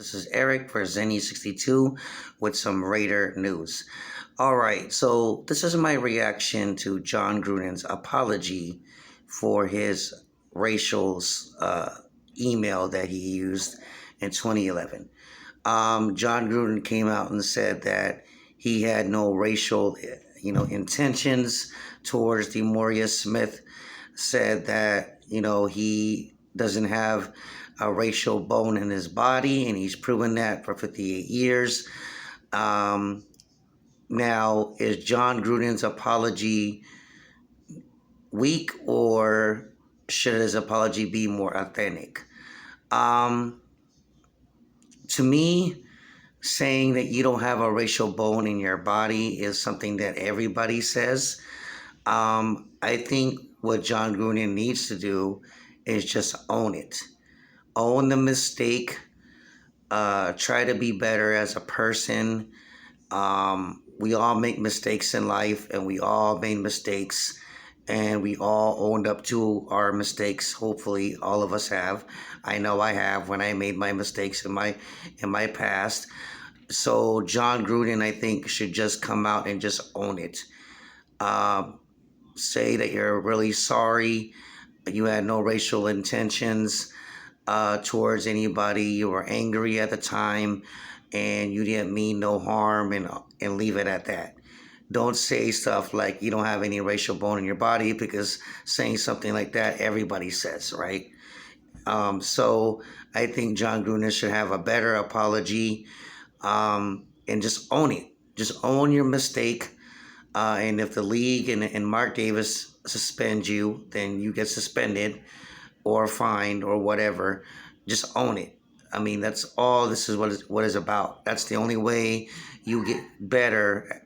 This is Eric for Zenny62 with some Raider news. All right, so this is my reaction to Jon Gruden's apology for his racial email that he used in 2011. Jon Gruden came out and said that he had no racial, intentions towards Demoria Smith. Said that he doesn't have a racial bone in his body, and he's proven that for 58 years. Now, is Jon Gruden's apology weak, or should his apology be more authentic? To me, saying that you don't have a racial bone in your body is something that everybody says. I think what Jon Gruden needs to do is just own it. Own the mistake. Try to be better as a person. We all make mistakes in life, and we all made mistakes, and we all owned up to our mistakes. Hopefully, all of us have. I know I have when I made my mistakes in my past. So Jon Gruden, I think, should just come out and just own it. Say that you're really sorry. You had no racial intentions towards anybody. You were angry at the time, and you didn't mean no harm, and leave it at that. Don't say stuff like you don't have any racial bone in your body, because saying something like that, everybody says, right? So I think Jon Gruden should have a better apology, and just own it. Just own your mistake. And if the league and Mark Davis suspend you, then you get suspended or fined or whatever. Just own it. I mean, that's all this is what is about. That's the only way you get better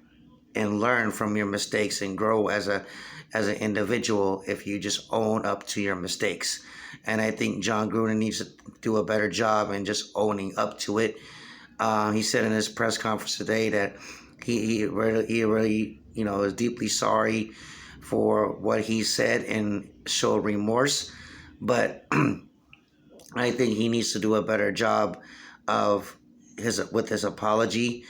and learn from your mistakes and grow as an individual, if you just own up to your mistakes. And I think Jon Gruden needs to do a better job in just owning up to it. He said in his press conference today that he really is deeply sorry for what he said and showed remorse. But I think he needs to do a better job with his apology.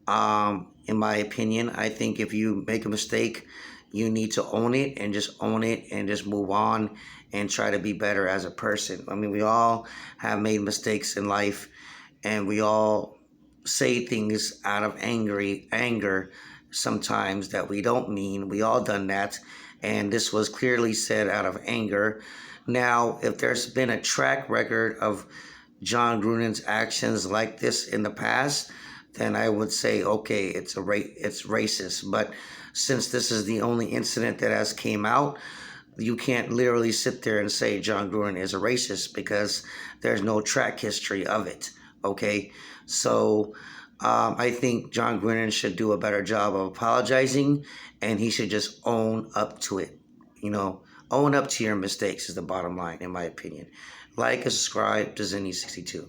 In my opinion, I think if you make a mistake, you need to own it and just move on and try to be better as a person. I mean, we all have made mistakes in life, and we all say things out of anger sometimes that we don't mean. We all done that, and this was clearly said out of anger. Now, if there's been a track record of Jon Gruden's actions like this in the past, then I would say, okay, it's racist. But since this is the only incident that has came out, you can't literally sit there and say Jon Gruden is a racist, because there's no track history of it. Okay, so I think Jon Gruden should do a better job of apologizing, and he should just own up to it. Own up to your mistakes is the bottom line, in my opinion. Like and subscribe to Zenny62.